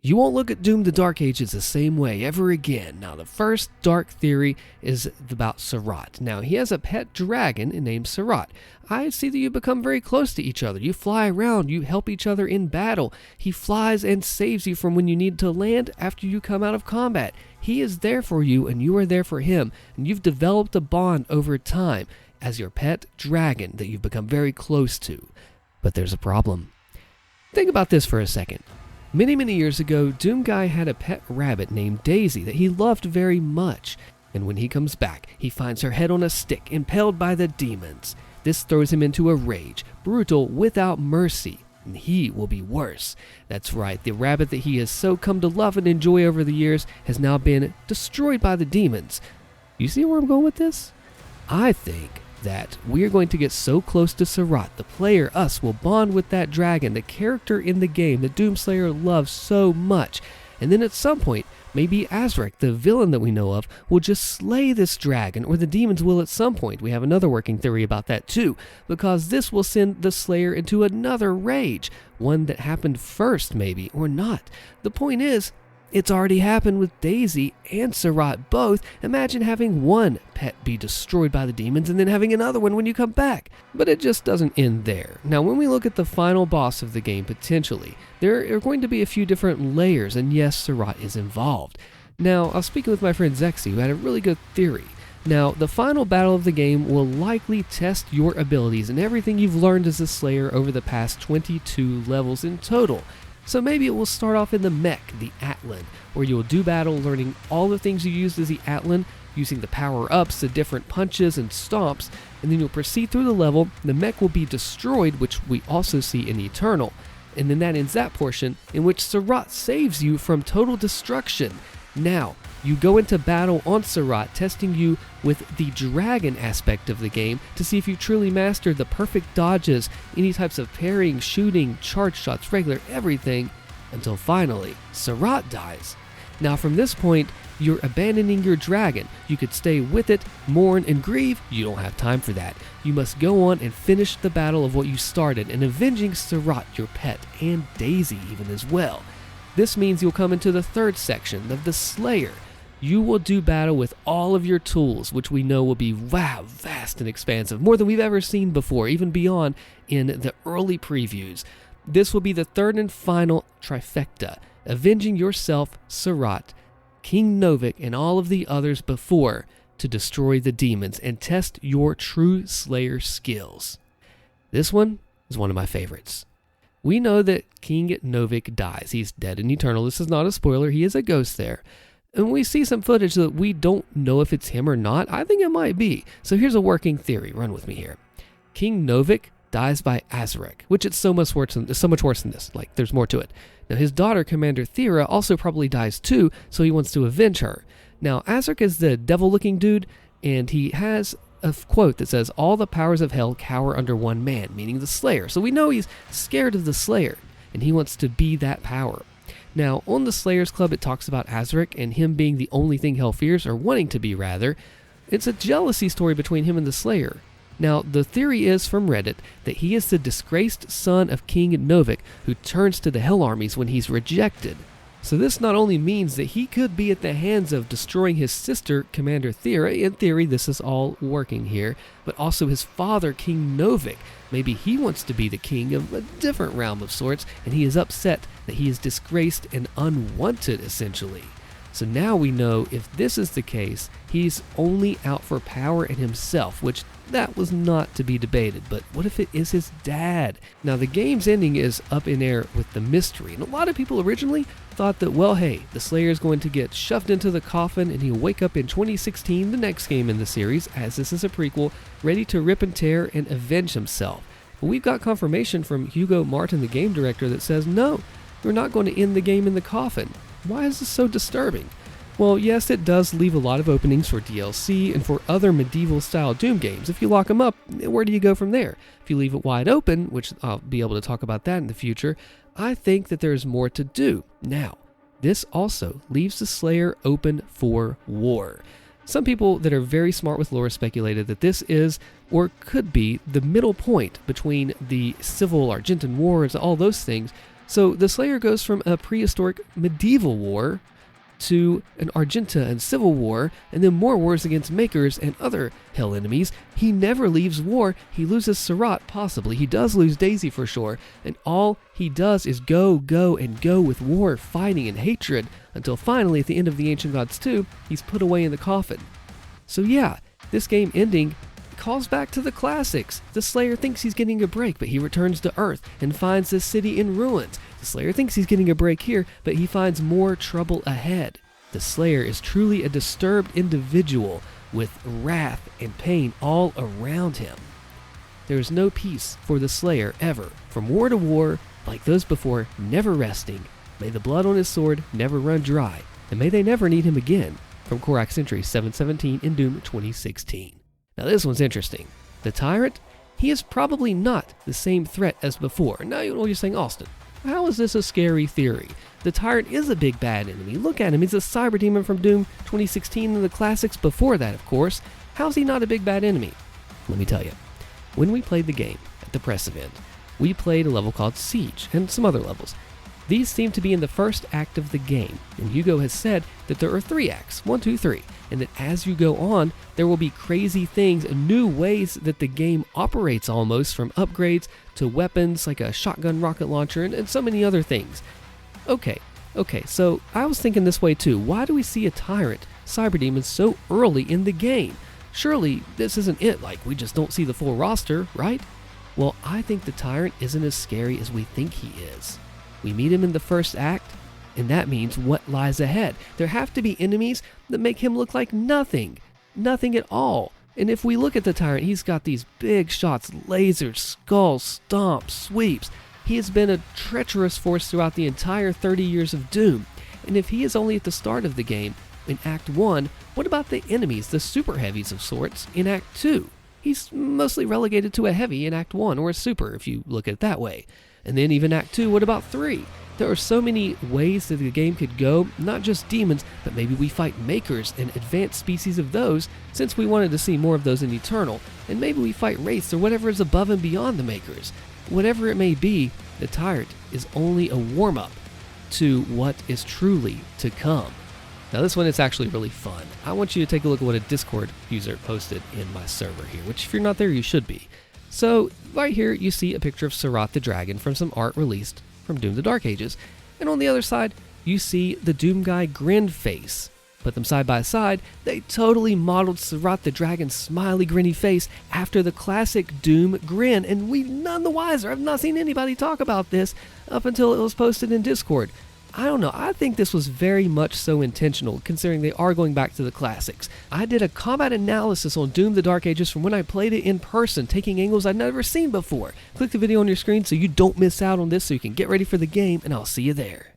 You won't look at Doom the Dark Ages the same way ever again. Now, the first dark theory is about Serrat. Now, he has a pet dragon named Serrat. I see that you become very close to each other. You fly around, you help each other in battle. He flies and saves you from when you need to land after you come out of combat. He is there for you and you are there for him. And you've developed a bond over time as your pet dragon that you've become very close to. But there's a problem. Think about this for a second. Many years ago, Doomguy had a pet rabbit named Daisy that he loved very much, and when he comes back, he finds her head on a stick, impaled by the demons. This throws him into a rage, brutal, without mercy, and he will be worse. That's right, the rabbit that he has so come to love and enjoy over the years has now been destroyed by the demons. You see where I'm going with this? I think that we are going to get so close to Serrat, the player, us, will bond with that dragon, the character in the game that DOOMSlayer loves so much. And then at some point, maybe Azhrak, the villain that we know of, will just slay this dragon, or the demons will at some point. We have another working theory about that too, because this will send the Slayer into another rage, one that happened first maybe, or not. The point is, it's already happened with Daisy and Serrat both. Imagine having one pet be destroyed by the demons and then having another one when you come back. But it just doesn't end there. Now, when we look at the final boss of the game, potentially, there are going to be a few different layers, and yes, Serrat is involved. Now, I was speaking with my friend Zexy, who had a really good theory. Now, the final battle of the game will likely test your abilities and everything you've learned as a Slayer over the past 22 levels in total. So maybe it will start off in the mech, the Atlan, where you'll do battle learning all the things you used as the Atlan, using the power-ups, the different punches and stomps, and then you'll proceed through the level. The mech will be destroyed, which we also see in Eternal, and then that ends that portion, in which Serrat saves you from total destruction. Now, you go into battle on Serrat, testing you with the dragon aspect of the game to see if you truly mastered the perfect dodges, any types of parrying, shooting, charge shots, regular, everything, until finally, Serrat dies. Now from this point, you're abandoning your dragon. You could stay with it, mourn, and grieve. You don't have time for that. You must go on and finish the battle of what you started, and avenging Serrat, your pet, and Daisy even as well. This means you'll come into the third section of the Slayer. You will do battle with all of your tools, which we know will be, wow, vast and expansive, more than we've ever seen before, even beyond in the early previews. This will be the third and final trifecta, avenging yourself, Serrat, King Novik, and all of the others before to destroy the demons and test your true Slayer skills. This one is one of my favorites. We know that King Novik dies. He's dead in Eternal. This is not a spoiler. He is a ghost there. And we see some footage that we don't know if it's him or not. I think it might be. So here's a working theory. Run with me here. King Novik dies by Azhrak, which is so much worse than this. Like, there's more to it. Now, his daughter, Commander Thera, also probably dies too, so he wants to avenge her. Now, Azhrak is the devil-looking dude, and he has a quote that says, "All the powers of hell cower under one man," meaning the Slayer. So we know he's scared of the Slayer, and he wants to be that power. Now, on the Slayers Club, it talks about Azhrak and him being the only thing hell fears, or wanting to be rather. It's a jealousy story between him and the Slayer. Now, the theory is from Reddit that he is the disgraced son of King Novik who turns to the Hell armies when he's rejected. So this not only means that he could be at the hands of destroying his sister, Commander Thera, in theory this is all working here, but also his father, King Novik. Maybe he wants to be the king of a different realm of sorts, and he is upset that he is disgraced and unwanted, essentially. So now we know if this is the case, he's only out for power and himself, which that was not to be debated. But what if it is his dad? Now the game's ending is up in air with the mystery, and a lot of people originally thought that, well, hey, the Slayer is going to get shoved into the coffin and he'll wake up in 2016, the next game in the series, as this is a prequel, ready to rip and tear and avenge himself. But we've got confirmation from Hugo Martin, the game director, that says, no, we're not going to end the game in the coffin. Why is this so disturbing? Well, yes, it does leave a lot of openings for DLC and for other medieval-style Doom games. If you lock them up, where do you go from there? If you leave it wide open, which I'll be able to talk about that in the future, I think that there's more to do. Now, this also leaves the Slayer open for war. Some people that are very smart with lore speculated that this is, or could be, the middle point between the Civil Argentine Wars, all those things, So the Slayer goes from a prehistoric medieval war to an Argenta and Civil War, and then more wars against Makers and other hell enemies. He never leaves war. He loses Serrat, possibly. He does lose Daisy for sure, and all he does is go, and go with war, fighting, and hatred, until finally, at the end of the Ancient Gods 2, he's put away in the coffin. So yeah, this game ending calls back to the classics. The Slayer thinks he's getting a break, but he returns to Earth and finds the city in ruins. The Slayer thinks he's getting a break here, but he finds more trouble ahead. The Slayer is truly a disturbed individual with wrath and pain all around him. There is no peace for the Slayer ever. From war to war, like those before, never resting. May the blood on his sword never run dry, and may they never need him again. From Korax Entry 717 in Doom 2016. Now this one's interesting. The Tyrant, he is probably not the same threat as before. Now you're saying, Austin, how is this a scary theory? The Tyrant is a big bad enemy. Look at him, he's a Cyberdemon from Doom 2016 and the classics before that, of course. How's he not a big bad enemy? Let me tell you. When we played the game at the press event, we played a level called Siege and some other levels. These seem to be in the first act of the game, and Hugo has said that there are 3 acts, 1, 2, 3, and that as you go on, there will be crazy things, new ways that the game operates almost, from upgrades to weapons like a shotgun rocket launcher and so many other things. Okay, so I was thinking this way too. Why do we see a Tyrant Cyberdemon so early in the game? Surely this isn't it, like we just don't see the full roster, right? Well, I think the Tyrant isn't as scary as we think he is. We meet him in the first act, and that means what lies ahead. There have to be enemies that make him look like nothing at all. And if we look at the Tyrant, he's got these big shots, lasers, skulls, stomps, sweeps. He has been a treacherous force throughout the entire 30 years of Doom. And if he is only at the start of the game, in Act 1, what about the enemies, the super heavies of sorts, in Act 2? He's mostly relegated to a heavy in Act 1, or a super, if you look at it that way. And then even Act 2, what about 3? There are so many ways that the game could go, not just demons, but maybe we fight Makers and advanced species of those, since we wanted to see more of those in Eternal, and maybe we fight Wraiths or whatever is above and beyond the Makers. Whatever it may be, the Tyrant is only a warm-up to what is truly to come. Now this one is actually really fun. I want you to take a look at what a Discord user posted in my server here, which if you're not there, you should be. So right here you see a picture of Serrat the Dragon from some art released from Doom the Dark Ages, and on the other side you see the Doomguy grin face. Put them side by side, they totally modeled Serrat the Dragon's smiley grinny face after the classic Doom grin, and we've none the wiser. I've not seen anybody talk about this up until it was posted in Discord. I don't know, I think this was very much so intentional, considering they are going back to the classics. I did a combat analysis on Doom the Dark Ages from when I played it in person, taking angles I'd never seen before. Click the video on your screen so you don't miss out on this, so you can get ready for the game, and I'll see you there.